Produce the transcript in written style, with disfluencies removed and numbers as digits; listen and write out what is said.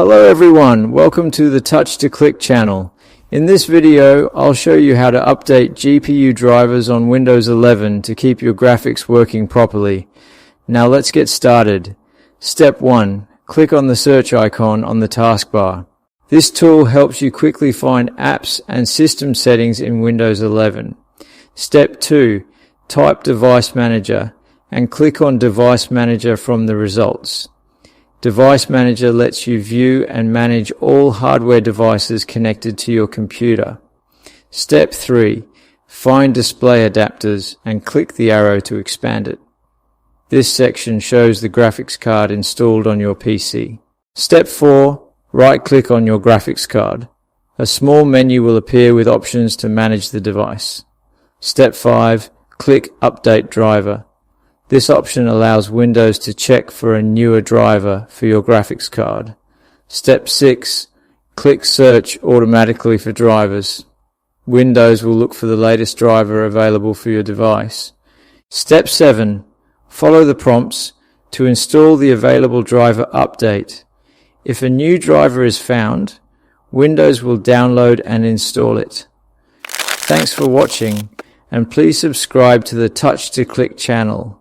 Hello everyone, welcome to the Touch to Click channel. In this video, I'll show you how to update GPU drivers on Windows 11 to keep your graphics working properly. Now let's get started. Step 1. Click on the search icon on the taskbar. This tool helps you quickly find apps and system settings in Windows 11. Step 2. Type Device Manager and click on Device Manager from the results. Device Manager lets you view and manage all hardware devices connected to your computer. Step 3. Find display adapters and click the arrow to expand it. This section shows the graphics card installed on your PC. Step 4. Right-click on your graphics card. A small menu will appear with options to manage the device. Step 5. Click Update Driver. This option allows Windows to check for a newer driver for your graphics card. Step 6. Click Search automatically for drivers. Windows will look for the latest driver available for your device. Step 7. Follow the prompts to install the available driver update. If a new driver is found, Windows will download and install it. Thanks for watching, and please subscribe to the Touch to Click channel.